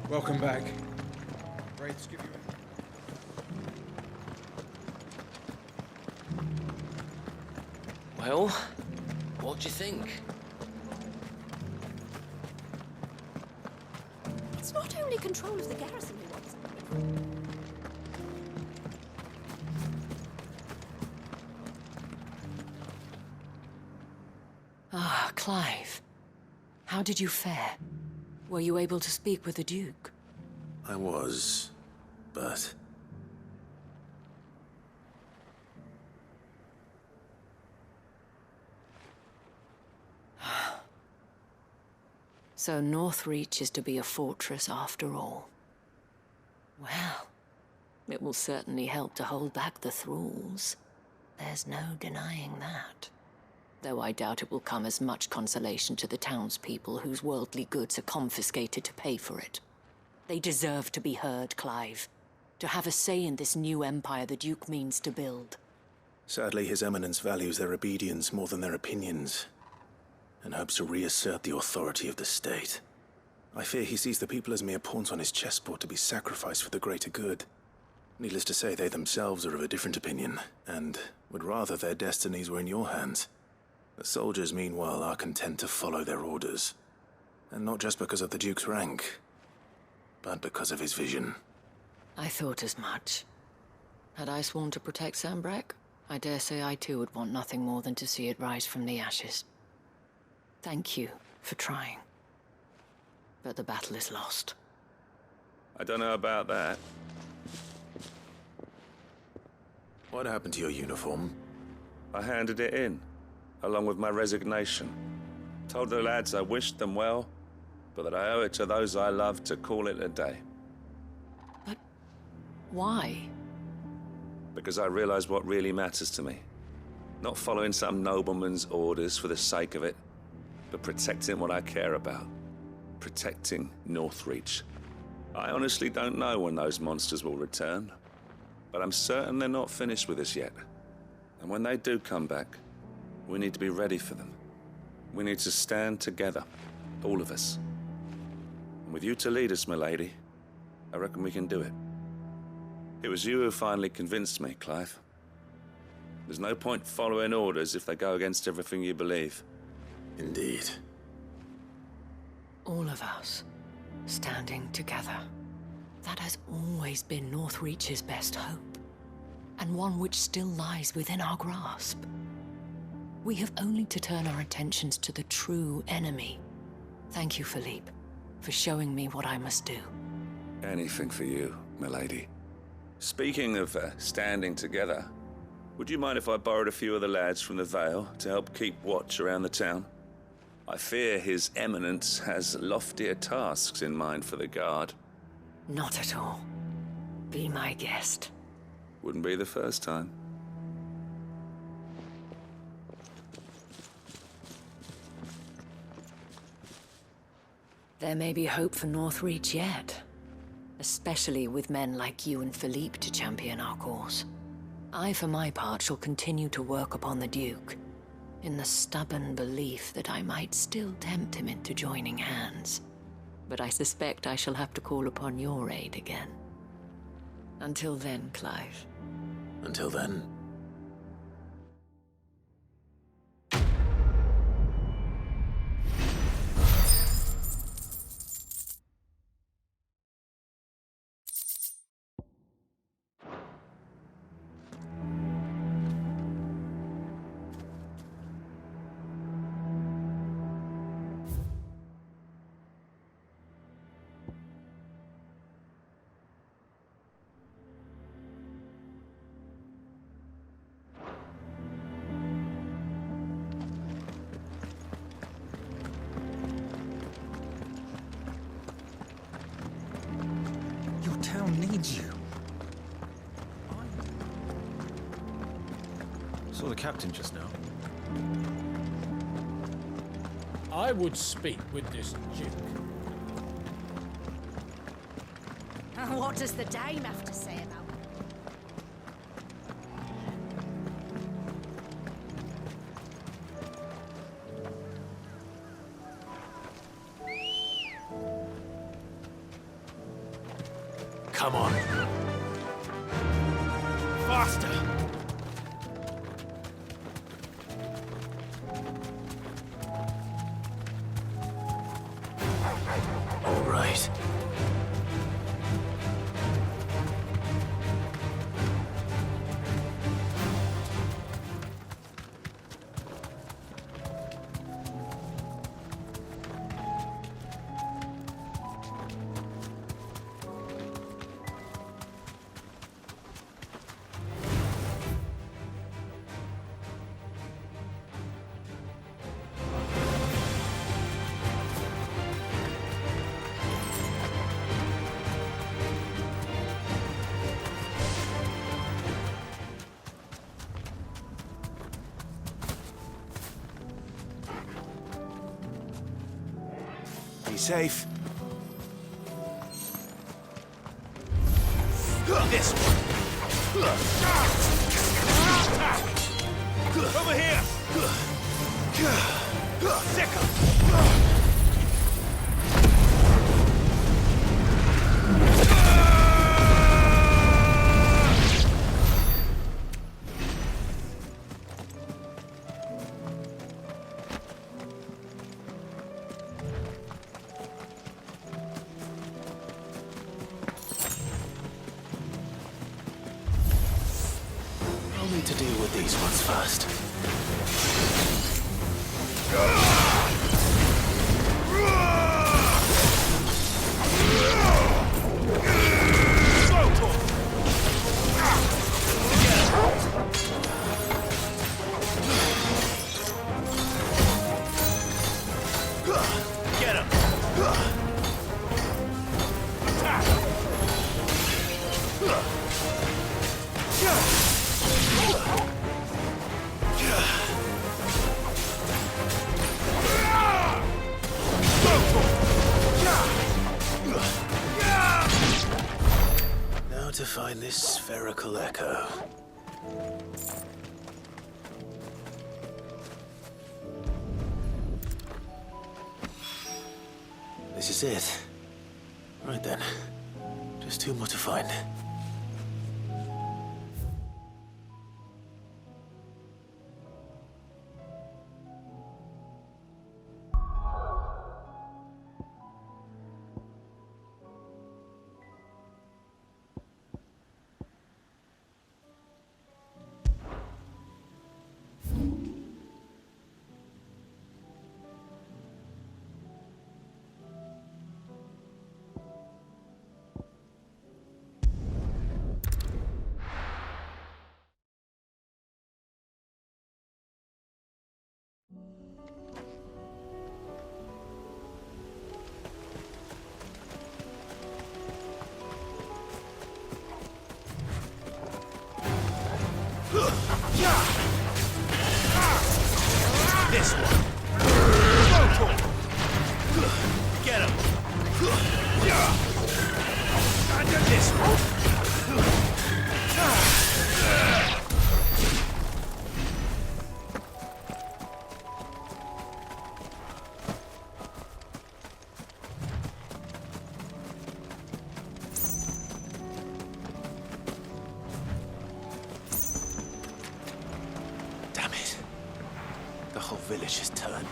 Welcome back. Wraiths give you Well, what do you think? It's not only control of the garrison he wants. Ah, Clive. How did you fare? Were you able to speak with the Duke? I was, but... So Northreach is to be a fortress after all. Well, it will certainly help to hold back the thralls. There's no denying that. Though I doubt it will come as much consolation to the townspeople whose worldly goods are confiscated to pay for it. They deserve to be heard, Clive. To have a say in this new empire the Duke means to build. Sadly, His Eminence values their obedience more than their opinions, and hopes to reassert the authority of the state. I fear he sees the people as mere pawns on his chessboard to be sacrificed for the greater good. Needless to say, they themselves are of a different opinion, and would rather their destinies were in your hands. The soldiers, meanwhile, are content to follow their orders. And not just because of the Duke's rank, but because of his vision. I thought as much. Had I sworn to protect Sambrek, I dare say I too would want nothing more than to see it rise from the ashes. Thank you for trying. But the battle is lost. I don't know about that. What happened to your uniform? I handed it in, along with my resignation. Told the lads I wished them well, but that I owe it to those I love to call it a day. But why? Because I realize what really matters to me. Not following some nobleman's orders for the sake of it, but protecting what I care about. Protecting Northreach. I honestly don't know when those monsters will return, but I'm certain they're not finished with us yet. And when they do come back, we need to be ready for them. We need to stand together, all of us. And with you to lead us, milady, I reckon we can do it. It was you who finally convinced me, Clive. There's no point following orders if they go against everything you believe. Indeed. All of us, standing together. That has always been Northreach's best hope, and one which still lies within our grasp. We have only to turn our attentions to the true enemy. Thank you, Philippe, for showing me what I must do. Anything for you, milady. Speaking of standing together, would you mind if I borrowed a few of the lads from the Vale to help keep watch around the town? I fear His Eminence has loftier tasks in mind for the guard. Not at all. Be my guest. Wouldn't be the first time. There may be hope for Northreach yet. Especially with men like you and Philippe to champion our cause. I, for my part, shall continue to work upon the Duke, in the stubborn belief that I might still tempt him into joining hands. But I suspect I shall have to call upon your aid again. Until then, Clive. Until then... Your town needs you. Saw the captain just now. I would speak with this Duke. What does the dame have to say about it? Come on. Faster! All right. Be safe. This one. Over here. Second. I'll need to deal with these ones first. Get him! Now to find this spherical echo. This is it. Right then. Just two more to find. This one. Get him. And this one. Damn it. The whole village is turned.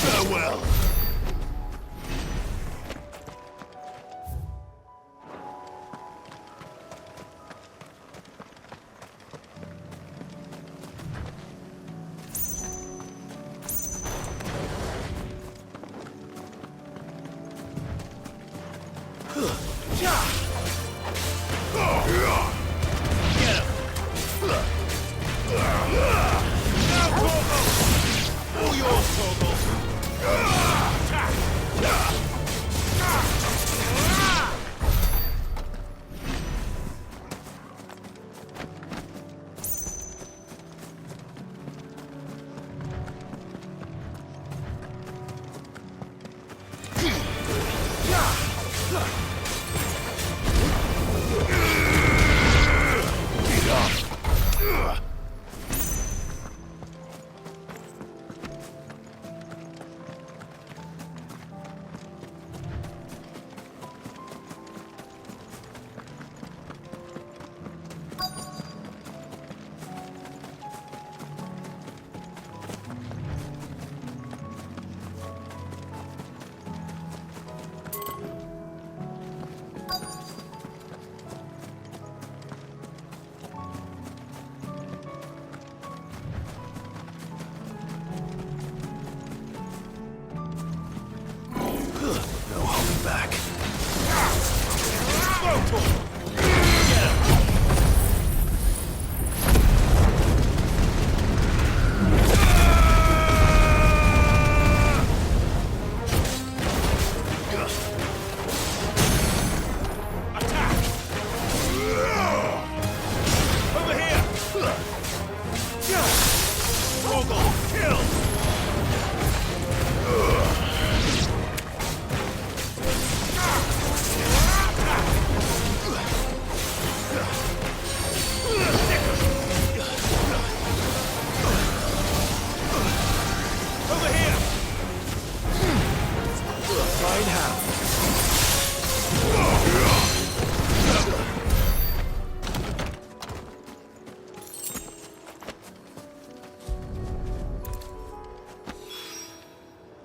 Farewell.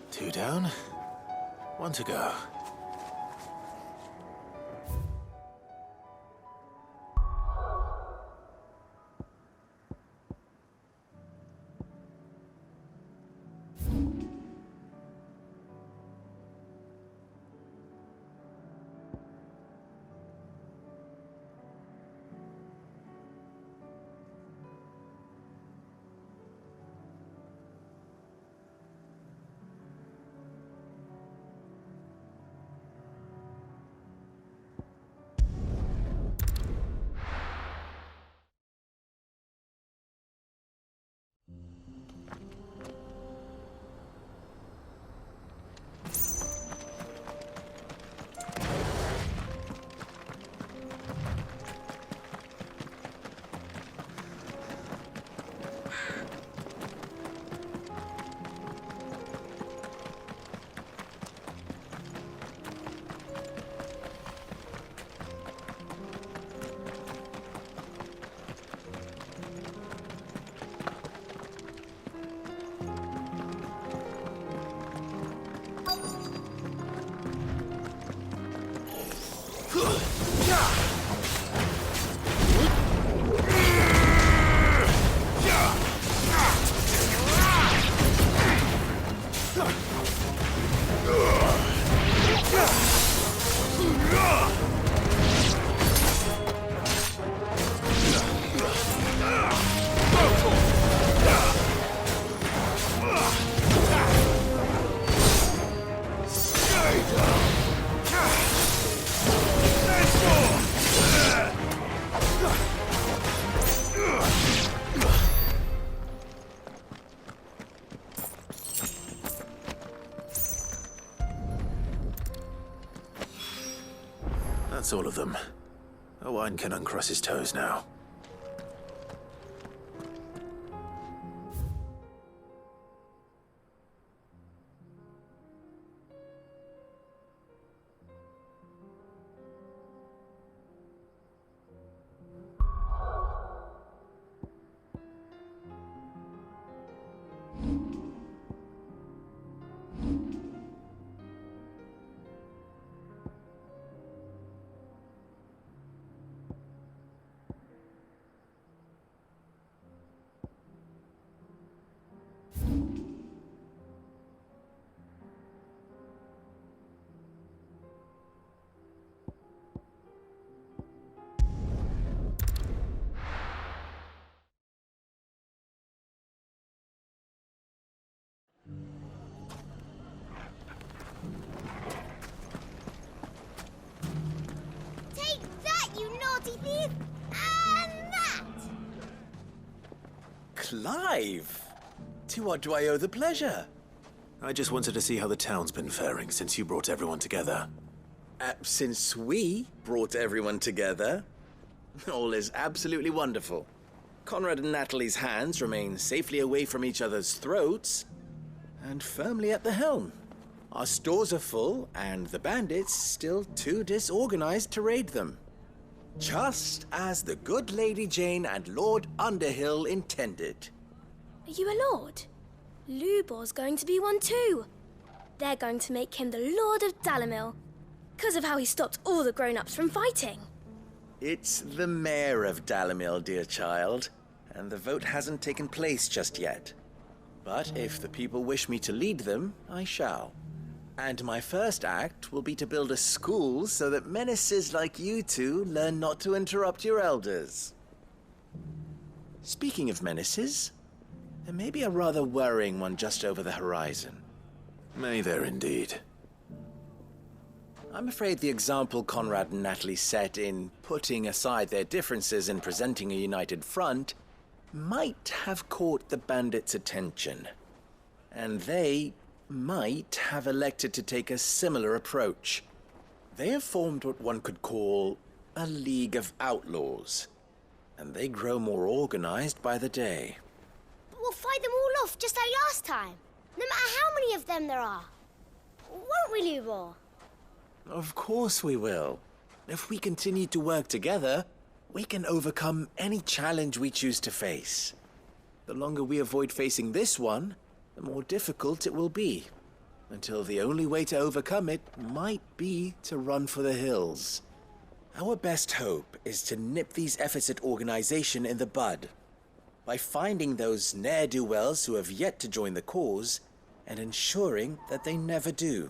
Two down, one to go. That's all of them. Owain can uncross his toes now. Clive! To what do I owe the pleasure? I just wanted to see how the town's been faring since you brought everyone together. Since we brought everyone together, all is absolutely wonderful. Conrad and Natalie's hands remain safely away from each other's throats and firmly at the helm. Our stores are full, and the bandits still too disorganized to raid them. Just as the good Lady Jane and Lord Underhill intended. Are you a lord? Lubor's going to be one too. They're going to make him the Lord of Dalimil, because of how he stopped all the grown-ups from fighting. It's the mayor of Dalimil, dear child, and the vote hasn't taken place just yet. But if the people wish me to lead them, I shall. And my first act will be to build a school so that menaces like you two learn not to interrupt your elders. Speaking of menaces, there may be a rather worrying one just over the horizon. May there indeed. I'm afraid the example Conrad and Natalie set in putting aside their differences and presenting a united front might have caught the bandits' attention. And they might have elected to take a similar approach. They have formed what one could call a League of Outlaws, and they grow more organized by the day. But we'll fight them all off just like last time, no matter how many of them there are. Won't we, Lubor? Of course we will. If we continue to work together, we can overcome any challenge we choose to face. The longer we avoid facing this one, the more difficult it will be, until the only way to overcome it might be to run for the hills. Our best hope is to nip these efforts at organization in the bud, by finding those ne'er-do-wells who have yet to join the cause, and ensuring that they never do.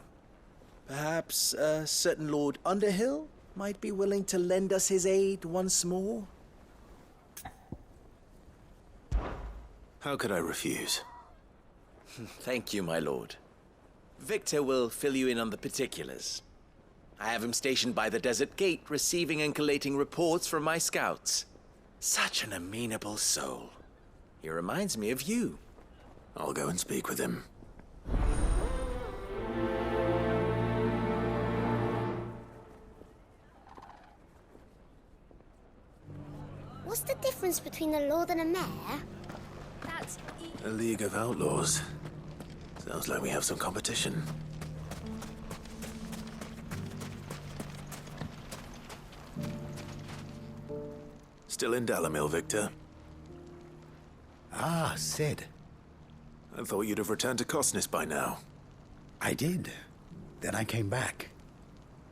Perhaps a certain Lord Underhill might be willing to lend us his aid once more? How could I refuse? Thank you, my lord. Victor will fill you in on the particulars. I have him stationed by the desert gate, receiving and collating reports from my scouts. Such an amenable soul. He reminds me of you. I'll go and speak with him. What's the difference between a lord and a mayor? That's... A League of Outlaws. Sounds like we have some competition. Still in Dalimil, Victor? Ah, Sid. I thought you'd have returned to Cosnis by now. I did. Then I came back.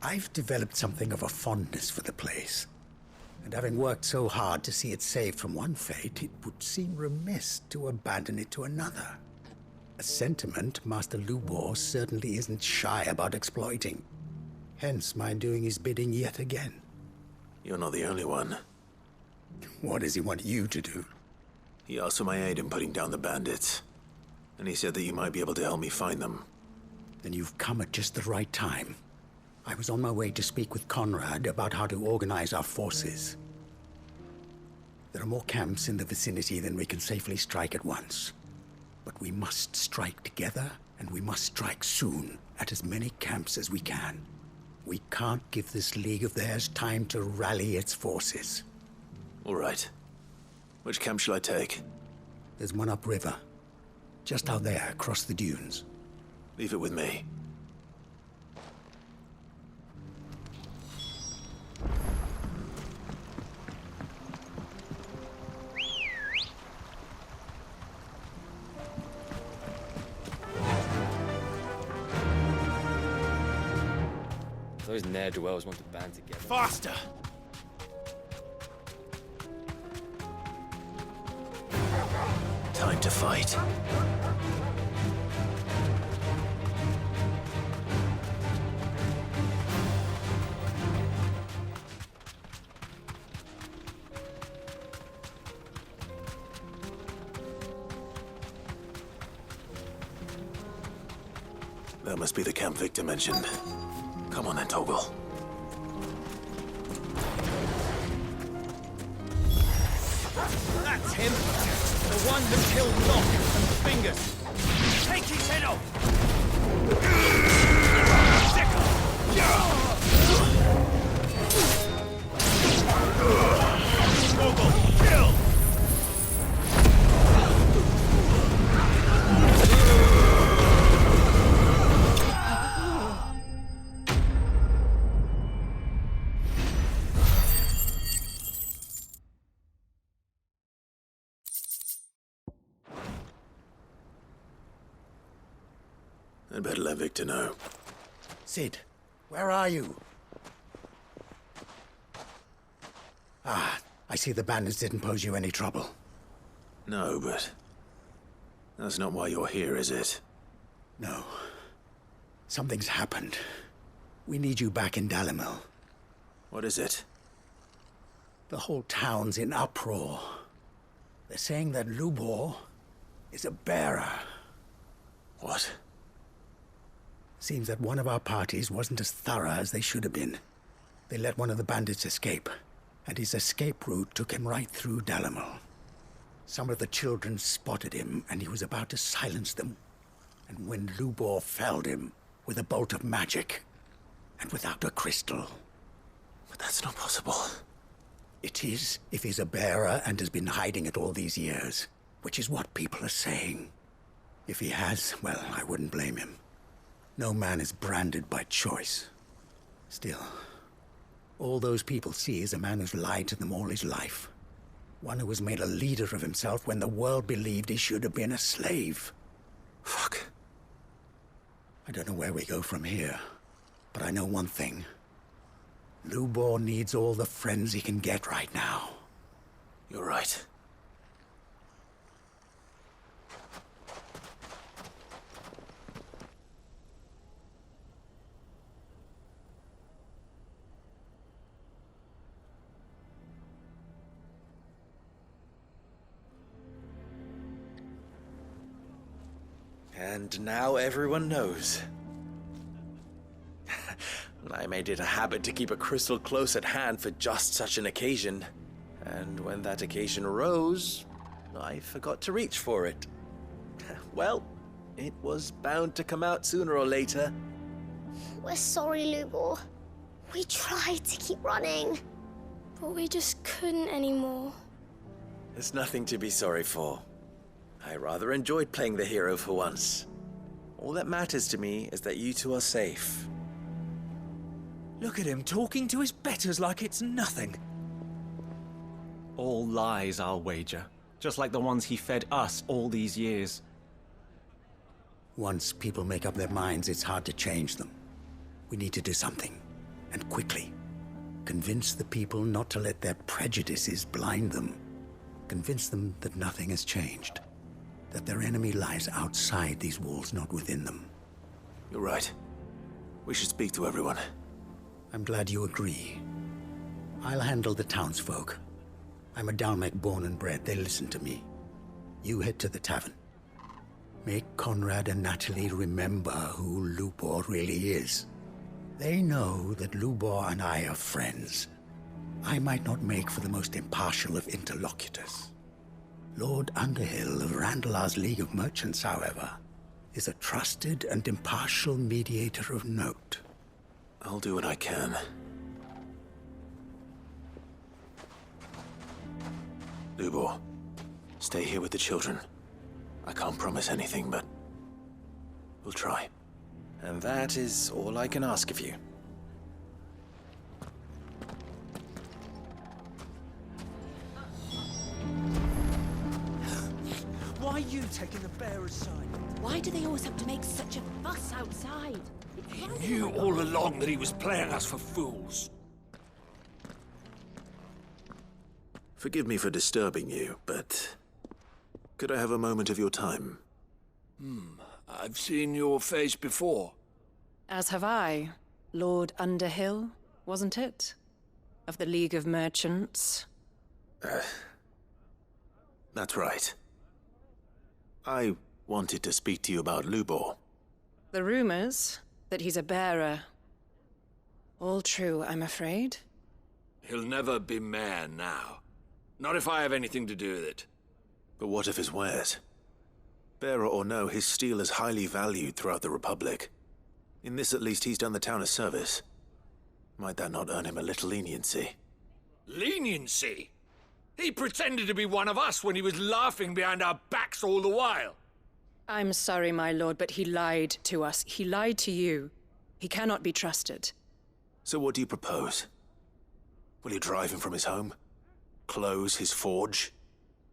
I've developed something of a fondness for the place. And having worked so hard to see it saved from one fate, it would seem remiss to abandon it to another. A sentiment Master Lubor certainly isn't shy about exploiting. Hence my doing his bidding yet again. You're not the only one. What does he want you to do? He asked for my aid in putting down the bandits. And he said that you might be able to help me find them. Then you've come at just the right time. I was on my way to speak with Conrad about how to organize our forces. There are more camps in the vicinity than we can safely strike at once. But we must strike together, and we must strike soon at as many camps as we can. We can't give this league of theirs time to rally its forces. All right. Which camp shall I take? There's one upriver. Just out there, across the dunes. Leave it with me. Those ne'er-do-wells want to band together. Faster! Time to fight. That must be the camp Victor mentioned. Come on then, Toggle. That's him! one who killed Locke and Fingers. Take his head off! Kill! I'd better let Victor know. Sid, where are you? Ah, I see the bandits didn't pose you any trouble. No, but that's not why you're here, is it? No. Something's happened. We need you back in Dalimil. What is it? The whole town's in uproar. They're saying that Lubor is a bearer. What? Seems that one of our parties wasn't as thorough as they should have been. They let one of the bandits escape, and his escape route took him right through Dalimil. Some of the children spotted him, and he was about to silence them. And when Lubor felled him with a bolt of magic, and without a crystal. But that's not possible. It is, if he's a bearer and has been hiding it all these years, which is what people are saying. If he has, well, I wouldn't blame him. No man is branded by choice. Still, all those people see is a man who's lied to them all his life. One who was made a leader of himself when the world believed he should have been a slave. Fuck. I don't know where we go from here, but I know one thing. Lubor needs all the friends he can get right now. You're right. And now everyone knows. I made it a habit to keep a crystal close at hand for just such an occasion. And when that occasion arose, I forgot to reach for it. Well, it was bound to come out sooner or later. We're sorry, Lubor. We tried to keep running. But we just couldn't anymore. There's nothing to be sorry for. I rather enjoyed playing the hero for once. All that matters to me is that you two are safe. Look at him talking to his betters like it's nothing. All lies, I'll wager. Just like the ones he fed us all these years. Once people make up their minds, it's hard to change them. We need to do something, and quickly. Convince the people not to let their prejudices blind them. Convince them that nothing has changed. That their enemy lies outside these walls, not within them. You're right. We should speak to everyone. I'm glad you agree. I'll handle the townsfolk. I'm a Dalmec born and bred. They listen to me. You head to the tavern. Make Conrad and Natalie remember who Lubor really is. They know that Lubor and I are friends. I might not make for the most impartial of interlocutors. Lord Underhill of Randalar's League of Merchants, however, is a trusted and impartial mediator of note. I'll do what I can. Lubor, stay here with the children. I can't promise anything, but we'll try. And that is all I can ask of you. Why are you taking the bearer's side? Why do they always have to make such a fuss outside? He knew all along that he was playing us for fools. Forgive me for disturbing you, but could I have a moment of your time? I've seen your face before. As have I. Lord Underhill, wasn't it? Of the League of Merchants. That's right. I wanted to speak to you about Lubor. The rumors that he's a bearer. All true, I'm afraid. He'll never be mayor now. Not if I have anything to do with it. But what of his wares? Bearer or no, his steel is highly valued throughout the Republic. In this, at least, he's done the town a service. Might that not earn him a little leniency? Leniency? He pretended to be one of us when he was laughing behind our backs all the while. I'm sorry, my lord, but he lied to us. He lied to you. He cannot be trusted. So what do you propose? Will you drive him from his home? Close his forge?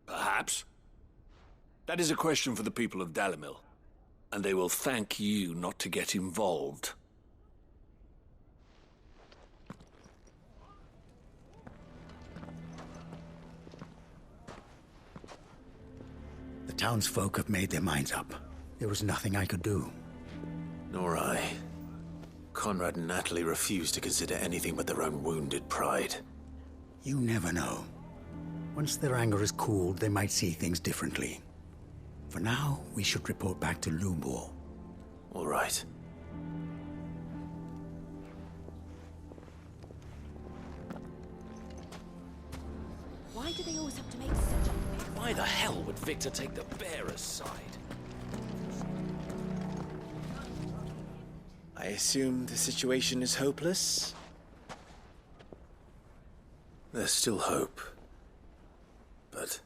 Perhaps. That is a question for the people of Dalimil, and they will thank you not to get involved. The townsfolk have made their minds up. There was nothing I could do. Nor I. Conrad and Natalie refused to consider anything but their own wounded pride. You never know. Once their anger is cooled, they might see things differently. For now, we should report back to Lubor. All right. Why do they always have to make such a... Why the hell would Victor take the bearer's side? I assume the situation is hopeless? There's still hope. But...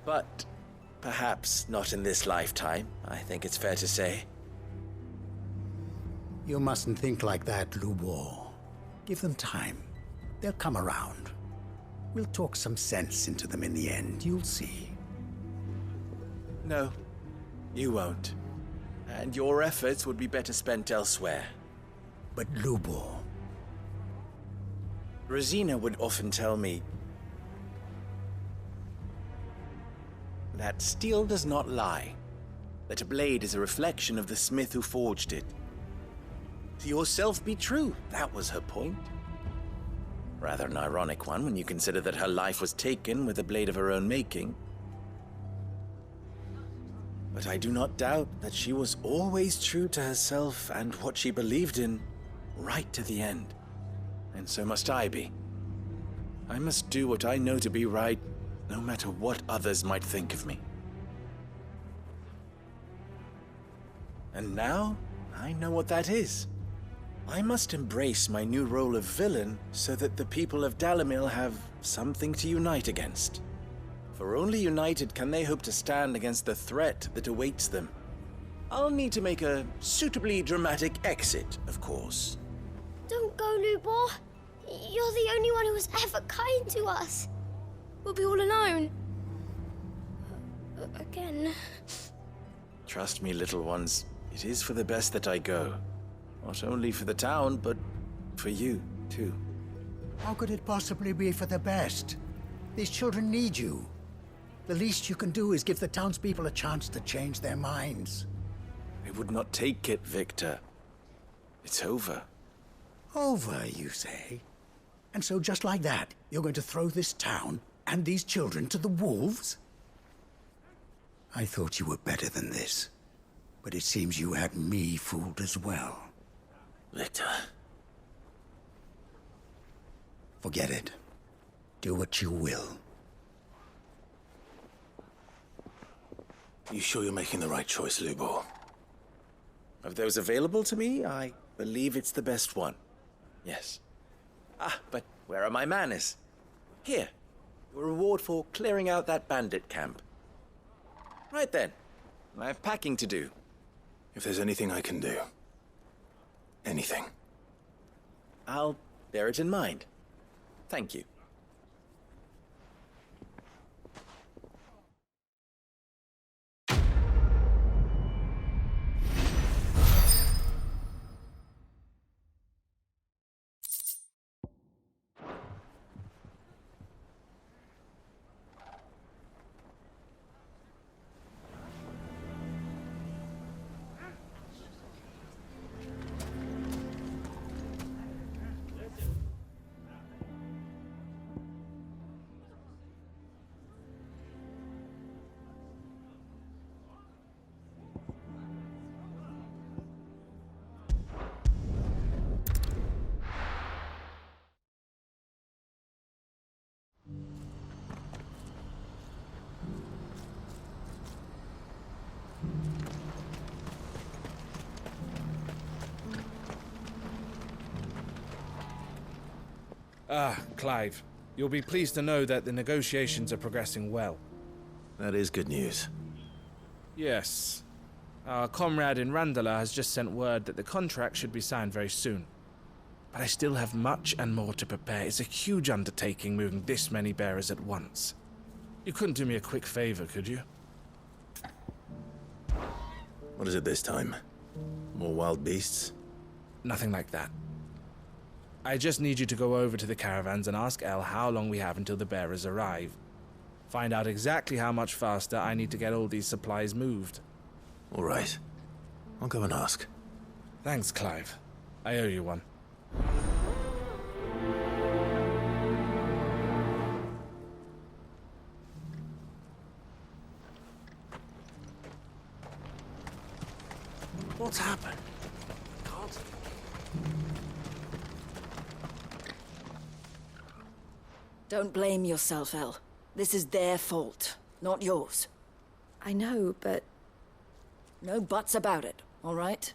But perhaps not in this lifetime, I think it's fair to say. You mustn't think like that, Lubor. Give them time. They'll come around. We'll talk some sense into them in the end, you'll see. No, you won't. And your efforts would be better spent elsewhere. But Lubor... Rosina would often tell me that steel does not lie, that a blade is a reflection of the smith who forged it. To yourself be true, that was her point. Rather an ironic one when you consider that her life was taken with a blade of her own making. But I do not doubt that she was always true to herself and what she believed in, right to the end. And so must I be. I must do what I know to be right, no matter what others might think of me. And now, I know what that is. I must embrace my new role of villain so that the people of Dalimil have something to unite against. For only united can they hope to stand against the threat that awaits them. I'll need to make a suitably dramatic exit, of course. Don't go, Lubor. You're the only one who was ever kind to us. We'll be all alone. Again. Trust me, little ones. It is for the best that I go. Not only for the town, but for you, too. How could it possibly be for the best? These children need you. The least you can do is give the townspeople a chance to change their minds. I would not take it, Victor. It's over. Over, you say? And so just like that, you're going to throw this town and these children to the wolves? I thought you were better than this. But it seems you had me fooled as well. Victor. Forget it. Do what you will. You sure you're making the right choice, Lubor? Of those available to me, I believe it's the best one. Yes. Ah, but where are my manners? Here. Your reward for clearing out that bandit camp. Right then. I have packing to do. If there's anything I can do. Anything. I'll bear it in mind. Thank you. Clive. You'll be pleased to know that the negotiations are progressing well. That is good news. Yes. Our comrade in Randala has just sent word that the contract should be signed very soon. But I still have much and more to prepare. It's a huge undertaking moving this many bearers at once. You couldn't do me a quick favor, could you? What is it this time? More wild beasts? Nothing like that. I just need you to go over to the caravans and ask El how long we have until the bearers arrive. Find out exactly how much faster I need to get all these supplies moved. All right. I'll go and ask. Thanks, Clive. I owe you one. What's happened? Don't blame yourself, El. This is their fault, not yours. I know, but... No buts about it, all right?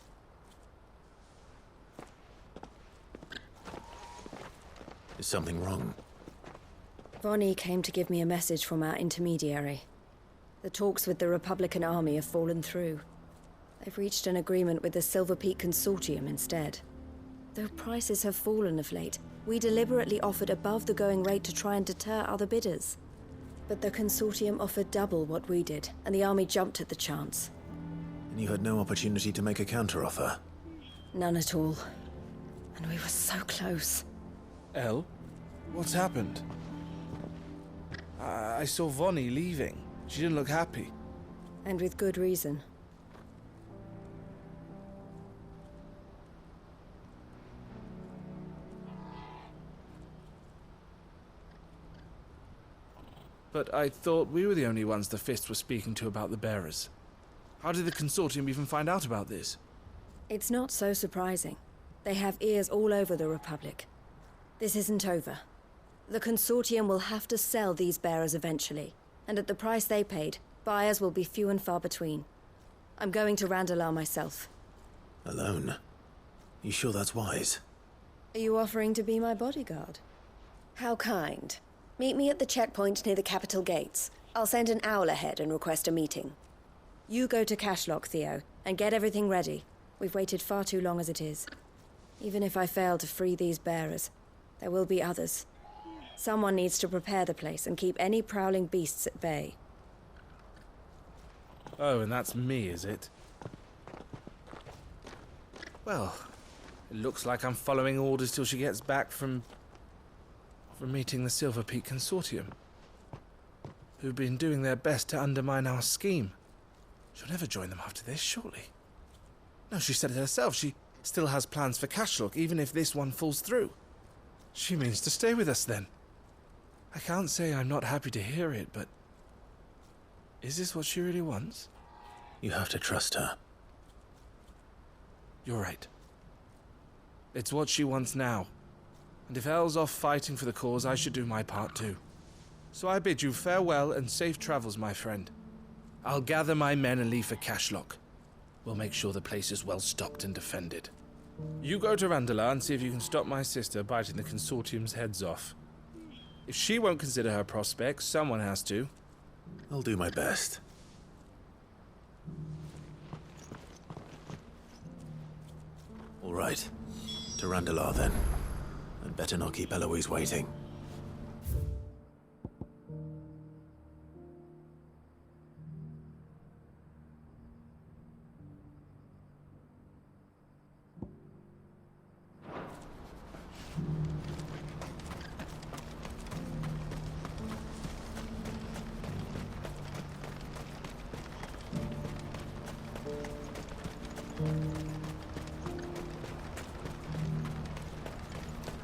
Is something wrong? Vonnie came to give me a message from our intermediary. The talks with the Republican army have fallen through. They've reached an agreement with the Silver Peak Consortium instead. Though prices have fallen of late, we deliberately offered above the going rate to try and deter other bidders. But the Consortium offered double what we did, and the army jumped at the chance. And you had no opportunity to make a counteroffer? None at all. And we were so close. El? What's happened? I saw Vonnie leaving. She didn't look happy. And with good reason. But I thought we were the only ones the Fist were speaking to about the bearers. How did the Consortium even find out about this? It's not so surprising. They have ears all over the Republic. This isn't over. The Consortium will have to sell these bearers eventually, and at the price they paid, buyers will be few and far between. I'm going to Randalar myself. Alone? You sure that's wise? Are you offering to be my bodyguard? How kind. Meet me at the checkpoint near the capital gates. I'll send an owl ahead and request a meeting. You go to Cashlock, Theo, and get everything ready. We've waited far too long as it is. Even if I fail to free these bearers, there will be others. Someone needs to prepare the place and keep any prowling beasts at bay. Oh, and that's me, is it? Well, it looks like I'm following orders till she gets back from meeting the Silver Peak Consortium, who've been doing their best to undermine our scheme. She'll never join them after this, surely. No, she said it herself. She still has plans for Cashlock, even if this one falls through. She means to stay with us, then. I can't say I'm not happy to hear it, but... is this what she really wants? You have to trust her. You're right. It's what she wants now. And if El's off fighting for the cause, I should do my part too. So I bid you farewell and safe travels, my friend. I'll gather my men and leave for Cashlock. We'll make sure the place is well stocked and defended. You go to Randalar and see if you can stop my sister biting the Consortium's heads off. If she won't consider her prospects, someone has to. I'll do my best. All right. To Randalar, then. I'd better not keep Eloise waiting.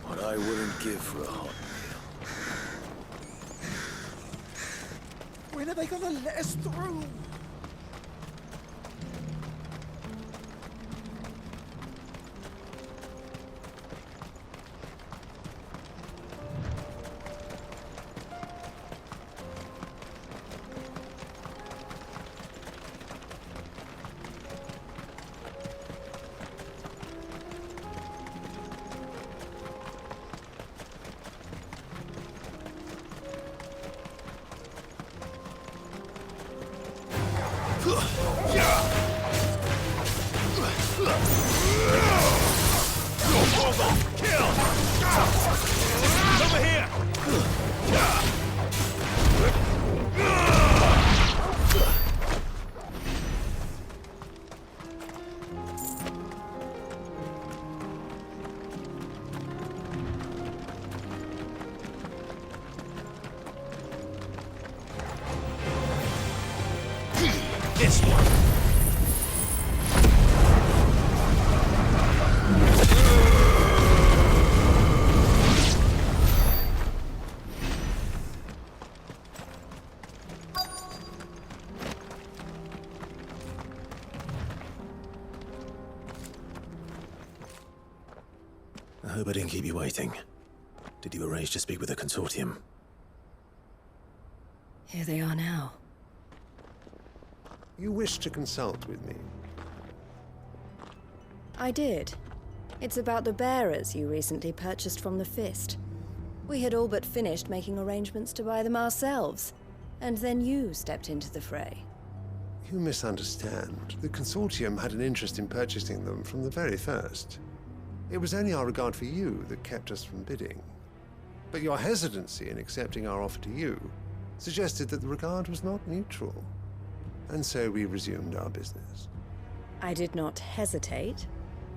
What I wouldn't give for a hot meal. When are they gonna let us through? this one! I hope I didn't keep you waiting. Did you arrange to speak with the consortium? Here they are now. You wish to consult with me? I did. It's about the bearers you recently purchased from the Fist. We had all but finished making arrangements to buy them ourselves, and then you stepped into the fray. You misunderstand. The consortium had an interest in purchasing them from the very first. It was only our regard for you that kept us from bidding. But your hesitancy in accepting our offer to you suggested that the regard was not mutual. And so we resumed our business. I did not hesitate.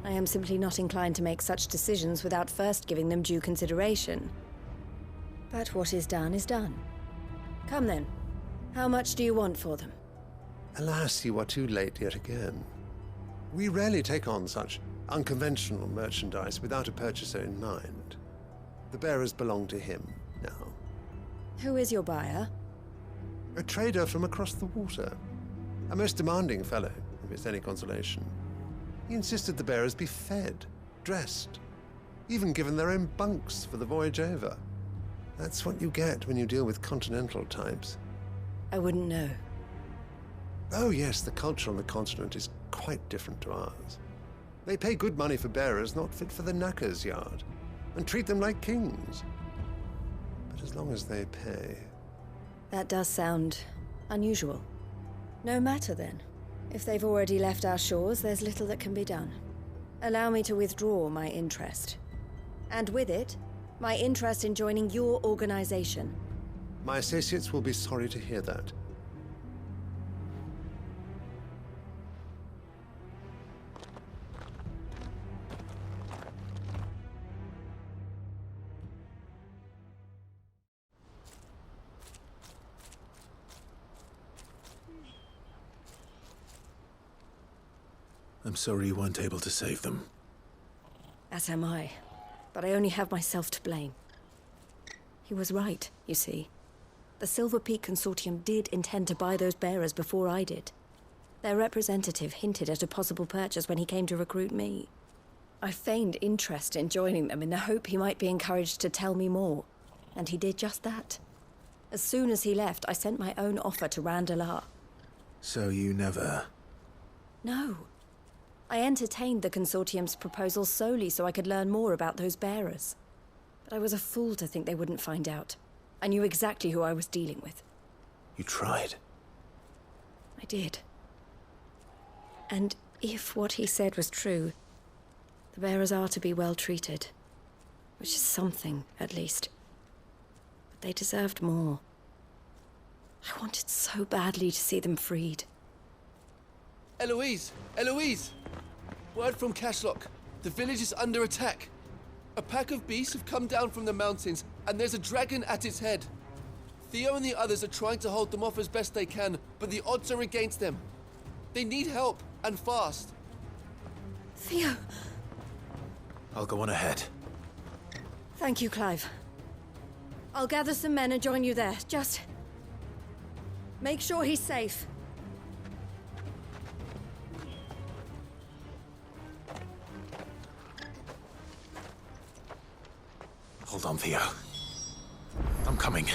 I am simply not inclined to make such decisions without first giving them due consideration. But what is done is done. Come then. How much do you want for them? Alas, you are too late yet again. We rarely take on such unconventional merchandise without a purchaser in mind. The bearers belong to him now. Who is your buyer? A trader from across the water. A most demanding fellow, if it's any consolation. He insisted the bearers be fed, dressed, even given their own bunks for the voyage over. That's what you get when you deal with continental types. I wouldn't know. Oh yes, the culture on the continent is quite different to ours. They pay good money for bearers not fit for the knacker's yard, and treat them like kings. But as long as they pay... That does sound unusual. No matter then. If they've already left our shores, there's little that can be done. Allow me to withdraw my interest. And with it, my interest in joining your organization. My associates will be sorry to hear that. I'm sorry you weren't able to save them. As am I. But I only have myself to blame. He was right, you see. The Silver Peak Consortium did intend to buy those bearers before I did. Their representative hinted at a possible purchase when he came to recruit me. I feigned interest in joining them in the hope he might be encouraged to tell me more. And he did just that. As soon as he left, I sent my own offer to Randalar. So you never... No. I entertained the Consortium's proposal solely so I could learn more about those bearers. But I was a fool to think they wouldn't find out. I knew exactly who I was dealing with. You tried. I did. And if what he said was true, the bearers are to be well treated. Which is something, at least. But they deserved more. I wanted so badly to see them freed. Eloise! Eloise! Word from Cashlock. The village is under attack. A pack of beasts have come down from the mountains, and there's a dragon at its head. Theo and the others are trying to hold them off as best they can, but the odds are against them. They need help, and fast. Theo! I'll go on ahead. Thank you, Clive. I'll gather some men and join you there. Just... make sure he's safe. Hold on, Theo. I'm coming.